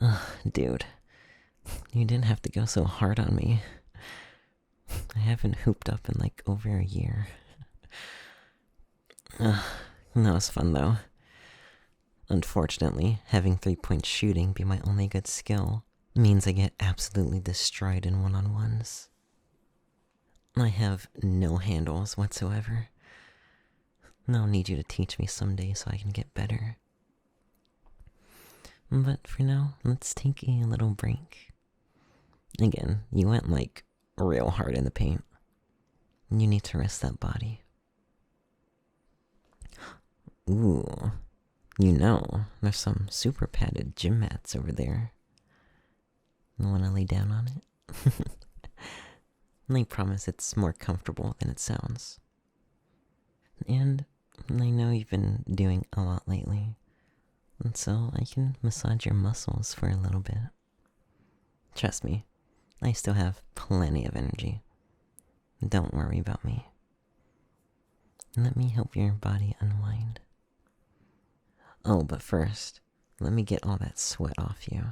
Ugh, dude, you didn't have to go so hard on me. I haven't hooped up in like over a year. Ugh, that was fun though. Unfortunately, having 3-point shooting be my only good skill means I get absolutely destroyed in one-on-ones. I have no handles whatsoever. I'll need you to teach me someday so I can get better. But for now, let's take a little break. Again, you went like real hard in the paint. You need to rest that body. Ooh, there's some super padded gym mats over there. You wanna lay down on it? I promise it's more comfortable than it sounds. And I know you've been doing a lot lately, and so I can massage your muscles for a little bit. Trust me, I still have plenty of energy. Don't worry about me. Let me help your body unwind. Oh, but first, let me get all that sweat off you.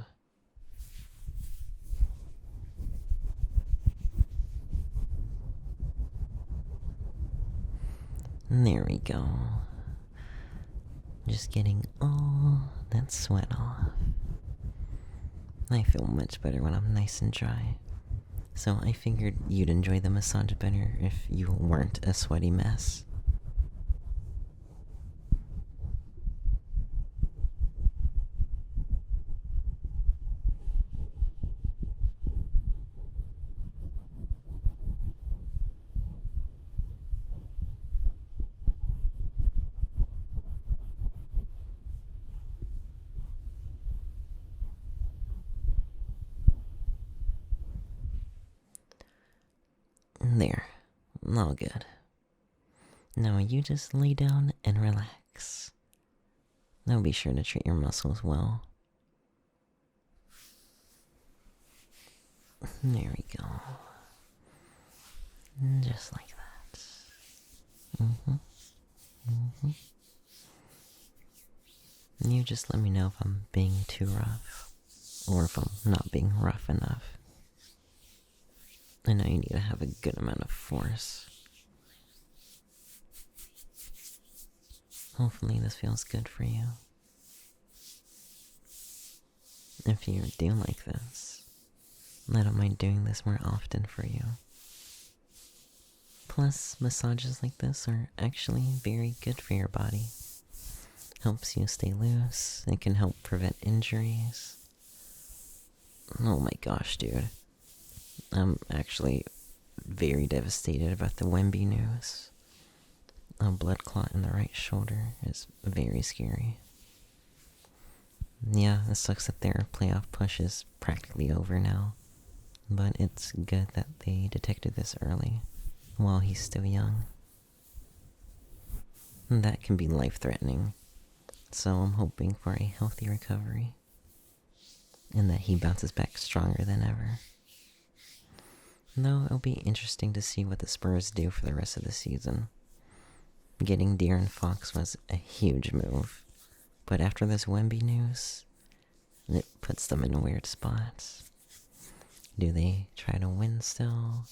There we go. Just getting all that sweat off. I feel much better when I'm nice and dry. So I figured you'd enjoy the massage better if you weren't a sweaty mess. There, all good. Now you just lay down and relax. Now be sure to treat your muscles well. There we go. Just like that. You just let me know if I'm being too rough, or if I'm not being rough enough. I know you need to have a good amount of force. Hopefully this feels good for you. If you do like this, I don't mind doing this more often for you. Plus, massages like this are actually very good for your body. Helps you stay loose, it can help prevent injuries. Oh my gosh, dude. I'm actually very devastated about the Wemby news. A blood clot in the right shoulder is very scary. Yeah, it sucks that their playoff push is practically over now. But it's good that they detected this early, while he's still young. That can be life-threatening, so I'm hoping for a healthy recovery, and that he bounces back stronger than ever. Though it'll be interesting to see what the Spurs do for the rest of the season. Getting De'Aaron Fox was a huge move, but after this Wemby news, it puts them in weird spots. Do they try to win still?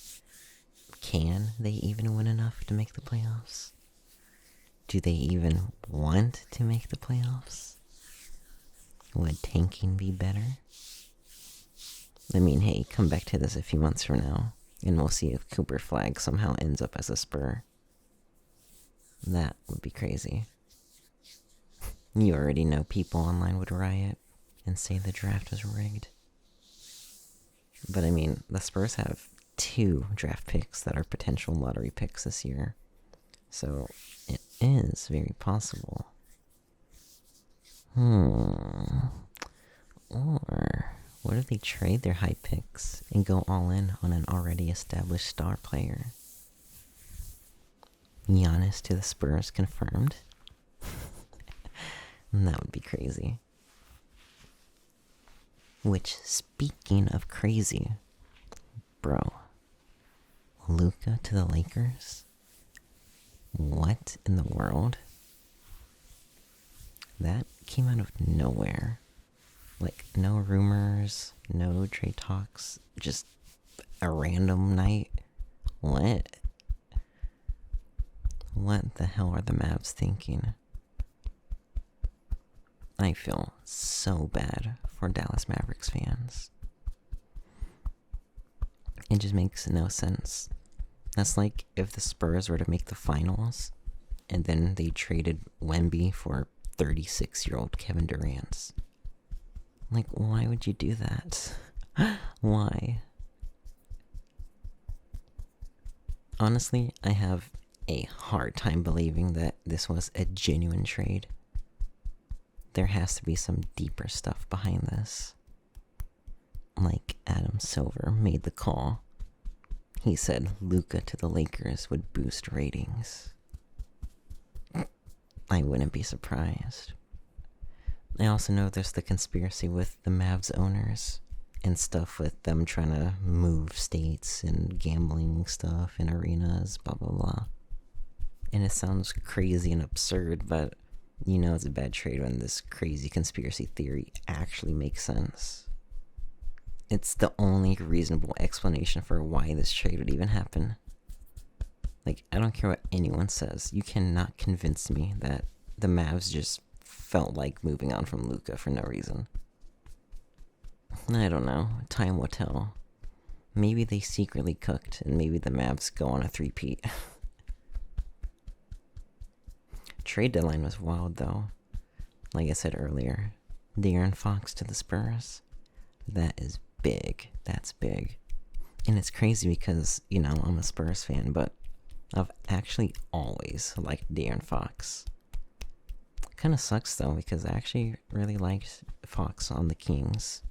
Can they even win enough to make the playoffs? Do they even want to make the playoffs? Would tanking be better? I mean, hey, come back to this a few months from now, and we'll see if Cooper Flag somehow ends up as a Spur. That would be crazy. You already know people online would riot and say the draft was rigged. But I mean, the Spurs have 2 draft picks that are potential lottery picks this year. So, it is very possible. Or, what if they trade their high picks and go all in on an already established star player? Giannis to the Spurs confirmed? That would be crazy. Which, speaking of crazy, bro, Luka to the Lakers? What in the world? That came out of nowhere. Like, no rumors, no trade talks, just a random night. What? What the hell are the Mavs thinking? I feel so bad for Dallas Mavericks fans. It just makes no sense. That's like if the Spurs were to make the finals and then they traded Wemby for 36-year-old Kevin Durant. Like, why would you do that? Why? Honestly, I have a hard time believing that this was a genuine trade. There has to be some deeper stuff behind this. Like Adam Silver made the call. He said Luka to the Lakers would boost ratings. I wouldn't be surprised. I also know there's the conspiracy with the Mavs owners and stuff with them trying to move states and gambling stuff in arenas, blah blah blah. And it sounds crazy and absurd, but you know it's a bad trade when this crazy conspiracy theory actually makes sense. It's the only reasonable explanation for why this trade would even happen. Like, I don't care what anyone says. You cannot convince me that the Mavs just felt like moving on from Luka for no reason. I don't know. Time will tell. Maybe they secretly cooked, and maybe the Mavs go on a three-peat. Trade deadline was wild, though. Like I said earlier, De'Aaron Fox to the Spurs. That is big. That's big. And it's crazy because, you know, I'm a Spurs fan, but I've actually always liked De'Aaron Fox. Kind of sucks, though, because I actually really liked Fox on the Kings.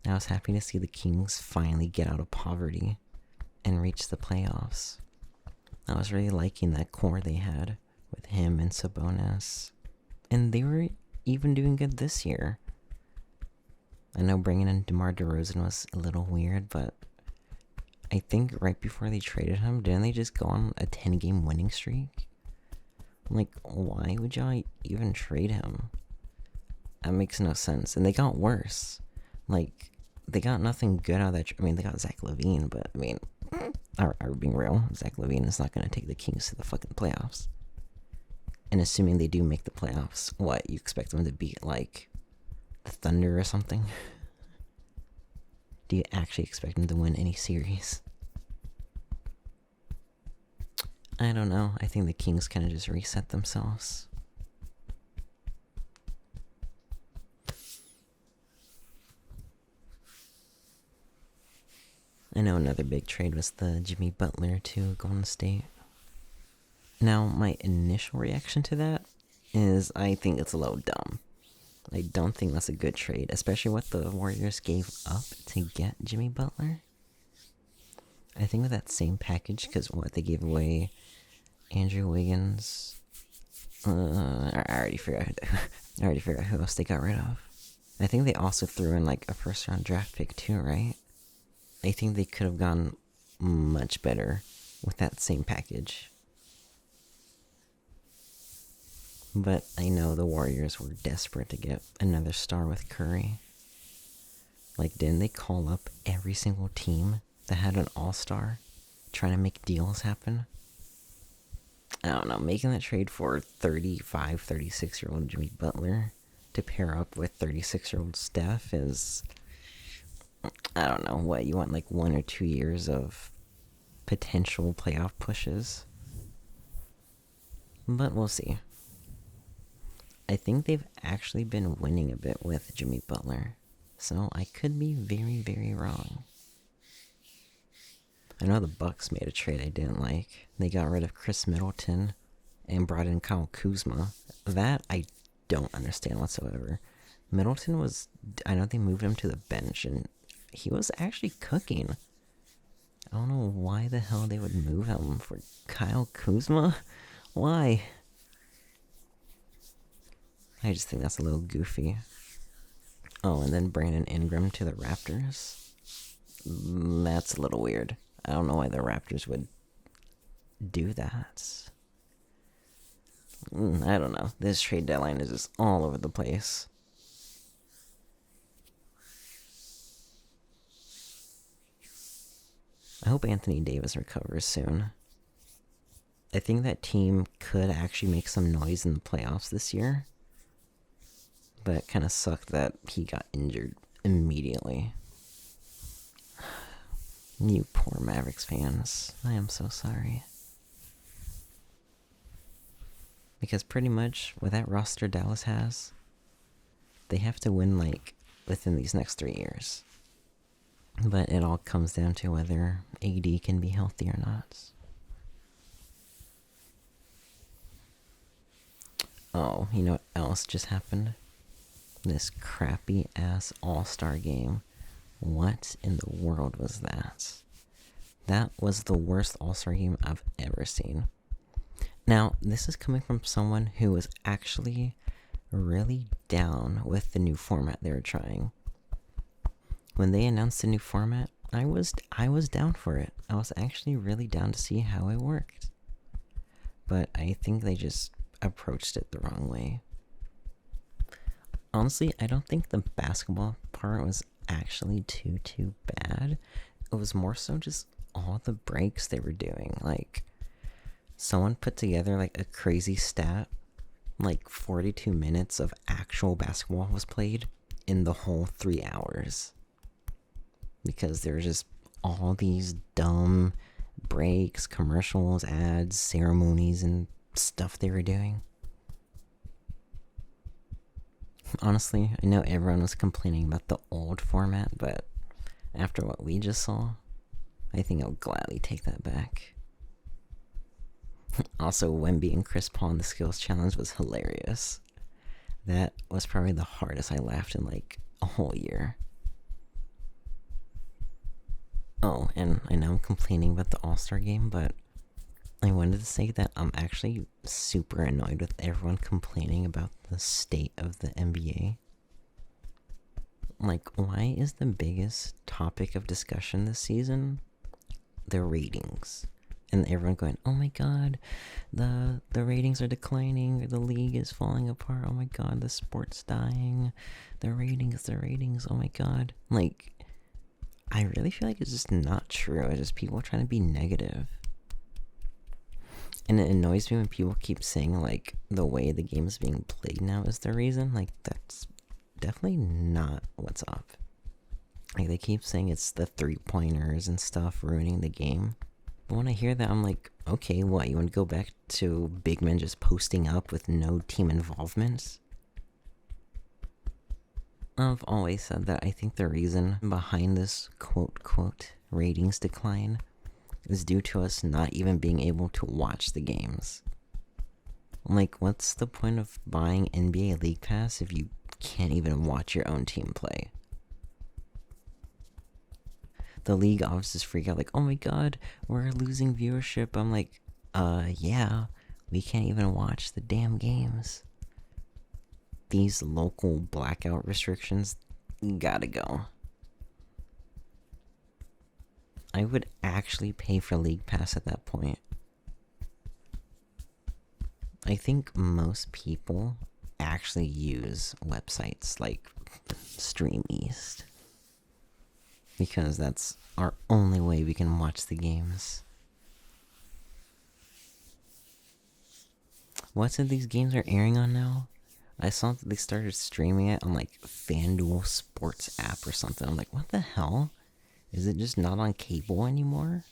I was happy to see the Kings finally get out of poverty and reach the playoffs. I was really liking that core they had with him and Sabonis. And they were even doing good this year. I know bringing in DeMar DeRozan was a little weird, but I think right before they traded him, didn't they just go on a 10-game winning streak? Like, why would y'all even trade him? That makes no sense. And they got worse. Like, they got nothing good out of that. I mean, they got Zach LaVine, but, I mean, are we being real? Zach LaVine is not going to take the Kings to the fucking playoffs. And assuming they do make the playoffs, what, you expect them to beat, like, the Thunder or something? Do you actually expect them to win any series? I don't know. I think the Kings kind of just reset themselves. I know another big trade was the Jimmy Butler to Golden State. Now, my initial reaction to that is I think it's a little dumb. I don't think that's a good trade, especially what the Warriors gave up to get Jimmy Butler. I think with that same package, because what, they gave away Andrew Wiggins. I already figured out who else they got rid of. I think they also threw in like a first-round draft pick too, right? I think they could have gone much better with that same package. But I know the Warriors were desperate to get another star with Curry. Like, didn't they call up every single team that had an all-star trying to make deals happen? I don't know, making that trade for 35, 36-year-old Jimmy Butler to pair up with 36-year-old Steph is, I don't know, what, you want like 1 or 2 years of potential playoff pushes? But we'll see. I think they've actually been winning a bit with Jimmy Butler, so I could be very, very wrong. I know the Bucks made a trade I didn't like. They got rid of Chris Middleton and brought in Kyle Kuzma. That I don't understand whatsoever. Middleton was, I know they moved him to the bench, and he was actually cooking. I don't know why the hell they would move him for Kyle Kuzma. Why? I just think that's a little goofy. Oh, and then Brandon Ingram to the Raptors. That's a little weird. I don't know why the Raptors would do that. I don't know. This trade deadline is just all over the place. I hope Anthony Davis recovers soon. I think that team could actually make some noise in the playoffs this year. But it kind of sucked that he got injured immediately. You poor Mavericks fans. I am so sorry. Because pretty much with that roster Dallas has, they have to win like within these next 3 years. But it all comes down to whether AD can be healthy or not. Oh, you know what else just happened? This crappy ass All-Star game. What in the world was that? That was the worst All-Star game I've ever seen. Now, this is coming from someone who was actually really down with the new format they were trying. When they announced the new format, I was down for it. I was actually really down to see how it worked. But I think they just approached it the wrong way. Honestly, I don't think the basketball part was actually too bad. It was more so just all the breaks they were doing. Like, someone put together like a crazy stat, like 42 minutes of actual basketball was played in the whole 3 hours. Because there were just all these dumb breaks, commercials, ads, ceremonies, and stuff they were doing. Honestly, I know everyone was complaining about the old format, but after what we just saw, I think I'll gladly take that back. Also, Wemby and Chris Paul in the skills challenge was hilarious. That was probably the hardest I laughed in like a whole year. Oh, and I know I'm complaining about the All-Star game, but I wanted to say that I'm actually super annoyed with everyone complaining about the state of the NBA. Like, why is the biggest topic of discussion this season the ratings? And everyone going, oh my god, the ratings are declining, the league is falling apart, oh my god, the sport's dying, the ratings, oh my god. Like, I really feel like it's just not true. It's just people trying to be negative. And it annoys me when people keep saying, like, the way the game is being played now is the reason. Like, that's definitely not what's up. Like, they keep saying it's the three-pointers and stuff ruining the game. But when I hear that, I'm like, okay, what? You want to go back to big men just posting up with no team involvement? I've always said that I think the reason behind this quote ratings decline is due to us not even being able to watch the games. Like, what's the point of buying NBA League Pass if you can't even watch your own team play? The league offices freak out like, oh my god, we're losing viewership. I'm like, yeah, we can't even watch the damn games. These local blackout restrictions gotta go. I would actually pay for League Pass at that point. I think most people actually use websites like Stream East, because that's our only way we can watch the games. What's it these games are airing on now? I saw that they started streaming it on like FanDuel Sports app or something. I'm like, what the hell? Is it just not on cable anymore?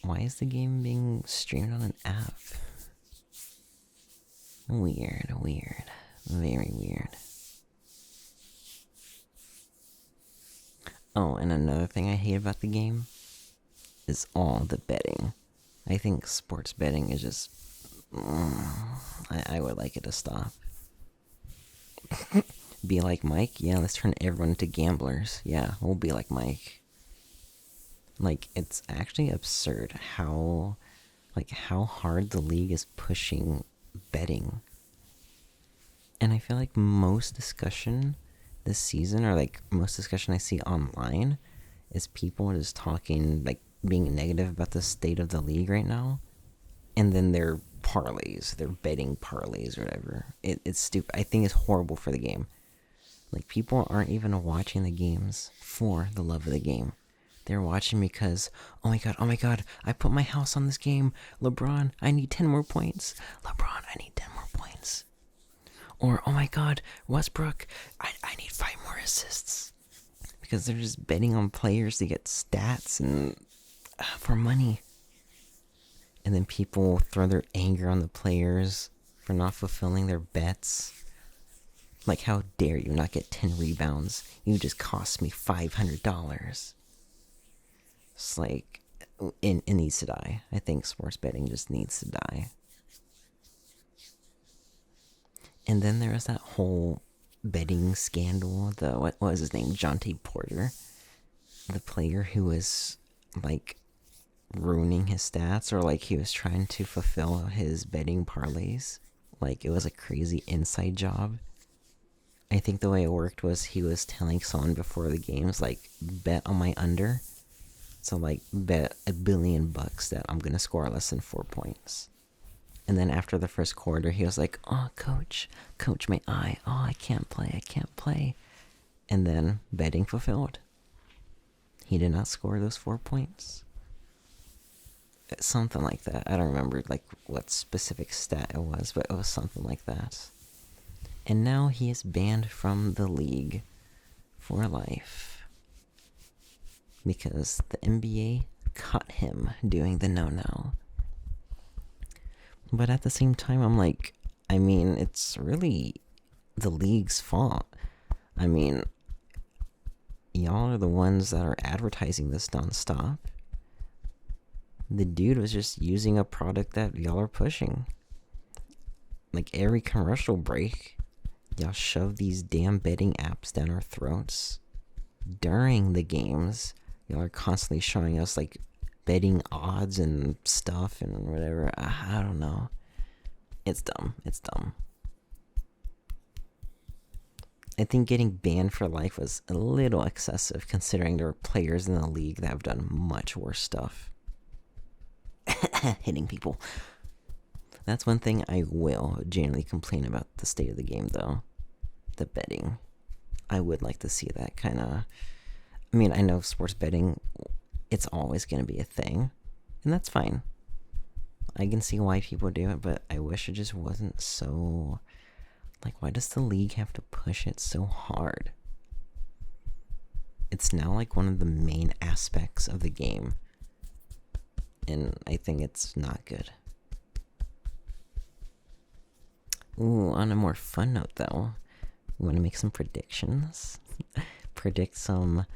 Why is the game being streamed on an app? Weird. Very weird. Oh, and another thing I hate about the game is all the betting. I think sports betting is just... I would like it to stop. Be like Mike? Yeah, let's turn everyone into gamblers. Yeah, we'll be like Mike. Like, it's actually absurd how hard the league is pushing betting. And I feel like most discussion this season, or like most discussion I see online, is people just talking, like, being negative about the state of the league right now. And then their parlays, their betting parlays or whatever. It's stupid. I think it's horrible for the game. Like, people aren't even watching the games for the love of the game. They're watching because, oh my god, I put my house on this game. LeBron, I need 10 more points. LeBron, I need 10 more points. Or, oh my god, Westbrook, I need 5 more assists. Because they're just betting on players to get stats and for money. And then people throw their anger on the players for not fulfilling their bets. Like, how dare you not get 10 rebounds? You just cost me $500. It's like, it needs to die. I think sports betting just needs to die. And then there was that whole betting scandal. What was his name? Jonte Porter. The player who was, like, ruining his stats, or like he was trying to fulfill his betting parlays. Like, it was a crazy inside job. I think the way it worked was he was telling someone before the games, like, bet on my under. So, like, bet $1 billion that I'm gonna score less than 4 points. And then after the first quarter, he was like, oh, coach, my eye. Oh, I can't play. And then betting fulfilled. He did not score those 4 points. Something like that. I don't remember, like, what specific stat it was, but it was something like that. And now he is banned from the league for life. Because the NBA caught him doing the no-no. But at the same time, I'm like, I mean, it's really the league's fault. I mean, y'all are the ones that are advertising this nonstop. The dude was just using a product that y'all are pushing. Like, every commercial break, y'all shove these damn betting apps down our throats. During the games, y'all are constantly showing us, like, betting odds and stuff and whatever. I don't know. It's dumb. I think getting banned for life was a little excessive, considering there are players in the league that have done much worse stuff. Hitting people. That's one thing I will genuinely complain about the state of the game, though. The betting. I would like to see that kind of... I mean, I know sports betting, it's always going to be a thing, and that's fine. I can see why people do it, but I wish it just wasn't so... Like, why does the league have to push it so hard? It's now, like, one of the main aspects of the game, and I think it's not good. Ooh, on a more fun note, though, we want to make some predictions. Predict some,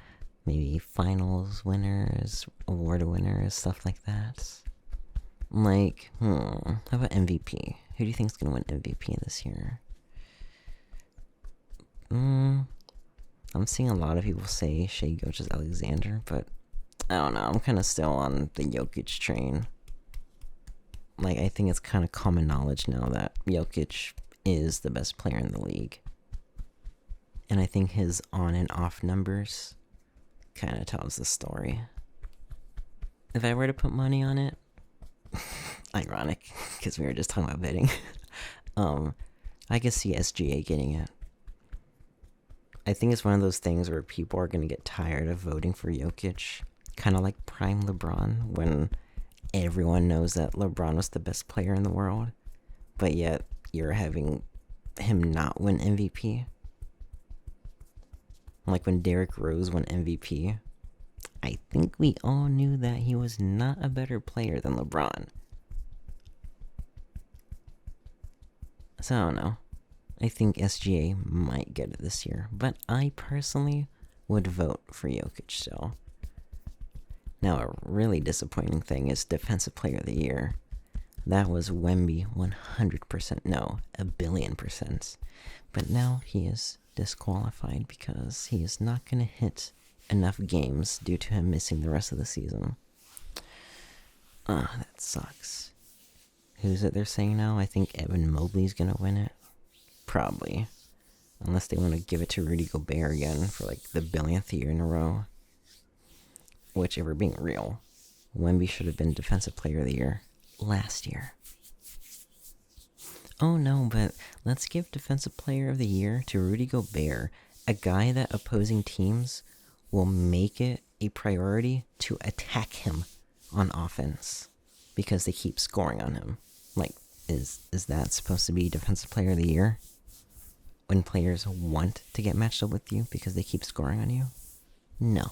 maybe, finals winners, award winners, stuff like that. Like, how about MVP? Who do you think is going to win MVP this year? I'm seeing a lot of people say Shai Gilgeous-Alexander, but I don't know. I'm kind of still on the Jokic train. Like, I think it's kind of common knowledge now that Jokic is the best player in the league. And I think his on and off numbers kind of tells the story. If I were to put money on it, ironic, because we were just talking about betting, I could see SGA getting it. I think it's one of those things where people are going to get tired of voting for Jokic, kind of like prime LeBron, when everyone knows that LeBron was the best player in the world, but yet you're having him not win MVP. Like when Derrick Rose won MVP, I think we all knew that he was not a better player than LeBron. So I don't know. I think SGA might get it this year, but I personally would vote for Jokic still. Now, a really disappointing thing is Defensive Player of the Year. That was Wemby 100%, no, 1,000,000,000%. But now he is disqualified because he is not going to hit enough games due to him missing the rest of the season. That sucks. Who's it they're saying now? I think Evan Mobley's going to win it. Probably. Unless they want to give it to Rudy Gobert again for like the 1,000,000th year in a row. Which, if we're being real, Wemby should have been Defensive Player of the Year last year. Oh no, but let's give Defensive Player of the Year to Rudy Gobert, a guy that opposing teams will make it a priority to attack him on offense because they keep scoring on him. Like, is that supposed to be Defensive Player of the Year? When players want to get matched up with you because they keep scoring on you? No.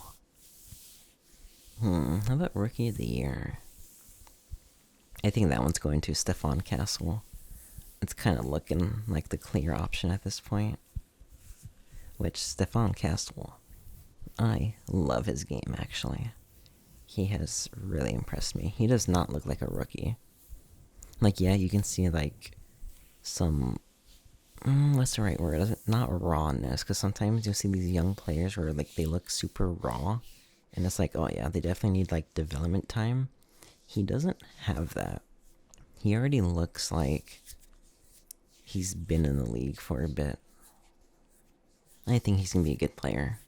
How about Rookie of the Year? I think that one's going to Stefan Castle. It's kind of looking like the clear option at this point. Which, Stefan Castle, I love his game, actually. He has really impressed me. He does not look like a rookie. Like, yeah, you can see, like, some... what's the right word? Not rawness, because sometimes you'll see these young players where, like, they look super raw. And it's like, oh yeah, they definitely need, like, development time. He doesn't have that. He already looks like he's been in the league for a bit. I think he's going to be a good player.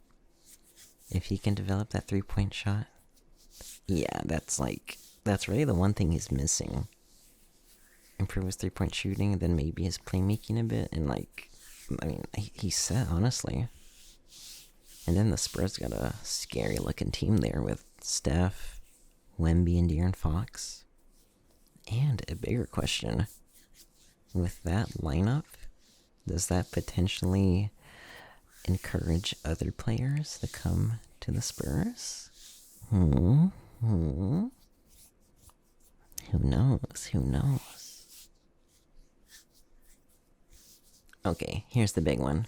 If he can develop that three-point shot, yeah, that's really the one thing he's missing. Improve his three-point shooting, and then maybe his playmaking a bit, and like, I mean, he's set, honestly. And then the Spurs got a scary-looking team there with Steph, Wemby, and De'Aaron Fox. And a bigger question, with that lineup, does that potentially encourage other players to come to the Spurs? Who knows? Okay, here's the big one.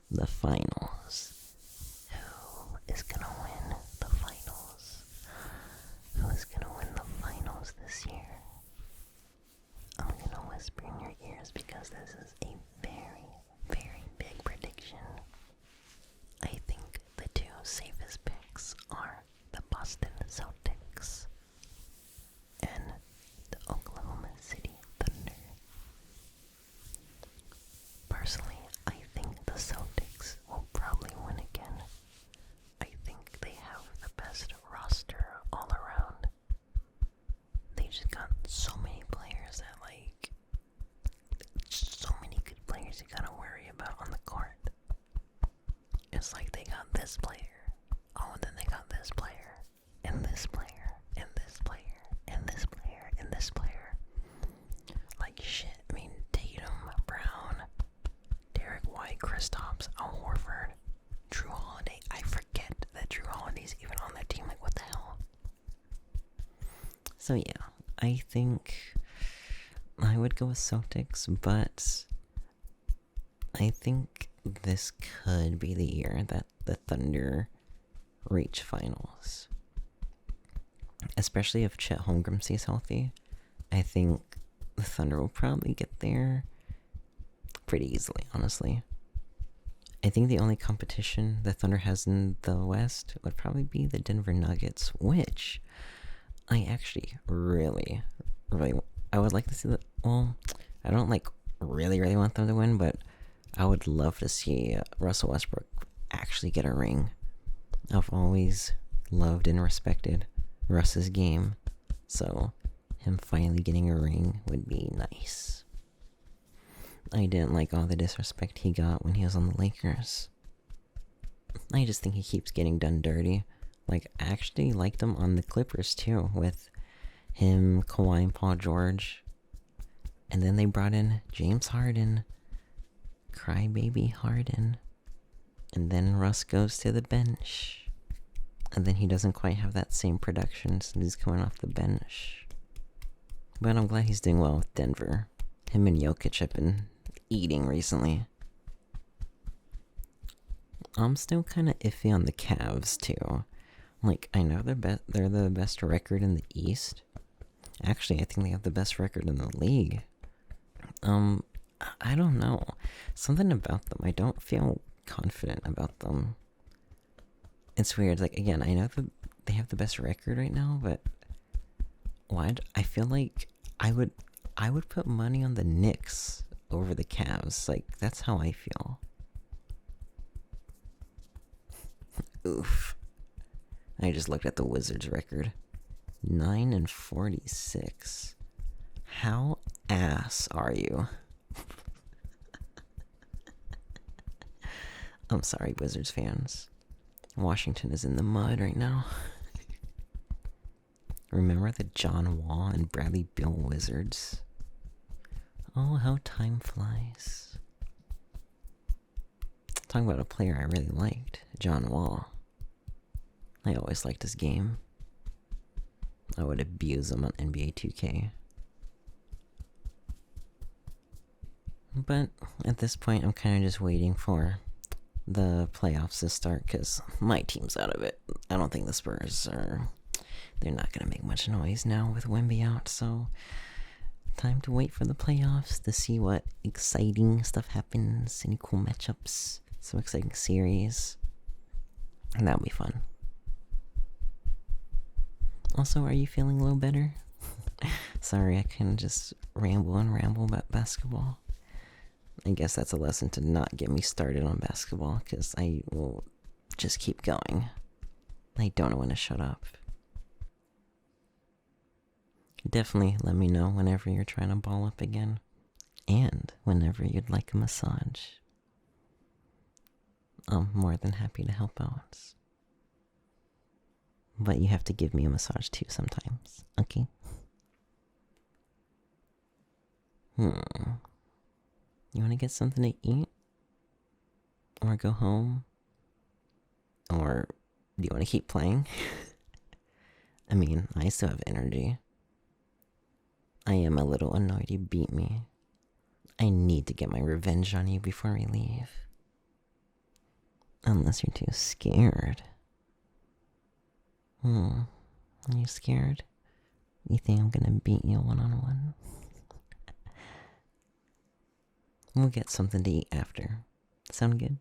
The finals. Who is gonna win the finals? Who is gonna win the finals this year? I'm gonna whisper in your ears because this is a very, very big prediction. I think the two safest picks are the Boston Celtics and the Oklahoma City Thunder. Personally, I think the Celtics will probably win again. I think they have the best roster all around. They just got so many players that, like, so many good players you gotta worry about on the court. It's like they got this player. Oh, and then they got this player. And this player. And this player. And this player. And this player. Like, shit. I mean, Tatum, Brown, Derek White, Kristaps, Al Horford, Drew Holiday. I forget that Drew Holiday's even on that team. Like, what the hell? So, yeah. I think I would go with Celtics, but I think this could be the year that the Thunder reach finals. Especially if Chet Holmgren stays healthy. I think the Thunder will probably get there pretty easily, honestly. I think the only competition the Thunder has in the West would probably be the Denver Nuggets, which I actually really, I would like to see I don't like really want them to win, but I would love to see Russell Westbrook actually get a ring. I've always loved and respected Russ's game, so him finally getting a ring would be nice. I didn't like all the disrespect he got when he was on the Lakers. I just think he keeps getting done dirty. Like, I actually liked him on the Clippers too, with him, Kawhi, and Paul George. And then they brought in James Harden. Crybaby Harden. And then Russ goes to the bench. And then he doesn't quite have that same production since he's coming off the bench. But I'm glad he's doing well with Denver. Him and Jokic have been eating recently. I'm still kind of iffy on the Cavs too. Like, I know they're the best record in the East. Actually, I think they have the best record in the league. I don't know. Something about them, I don't feel confident about them. It's weird. Like, again, I know they have the best record right now, but why? I feel like I would put money on the Knicks over the Cavs. Like, that's how I feel. Oof. I just looked at the Wizards record. 9-46. How ass are you? I'm sorry, Wizards fans. Washington is in the mud right now. Remember the John Wall and Bradley Bill Wizards? Oh, how time flies. Talking about a player I really liked, John Wall. I always liked his game. I would abuse him on NBA 2K. But at this point, I'm kind of just waiting for the playoffs to start because my team's out of it. I don't think the Spurs are... They're not going to make much noise now with Wemby out, so... Time to wait for the playoffs to see what exciting stuff happens. Any cool matchups. Some exciting series. And that'll be fun. Also, are you feeling a little better? Sorry, I kind of just ramble about basketball. I guess that's a lesson to not get me started on basketball, because I will just keep going. I don't know when to shut up. Definitely let me know whenever you're trying to ball up again, and whenever you'd like a massage. I'm more than happy to help out. But you have to give me a massage too sometimes, okay? You want to get something to eat? Or go home? Or do you want to keep playing? I mean, I still have energy. I am a little annoyed you beat me. I need to get my revenge on you before we leave. Unless you're too scared. Are you scared? You think I'm gonna beat you one-on-one? We'll get something to eat after. Sound good?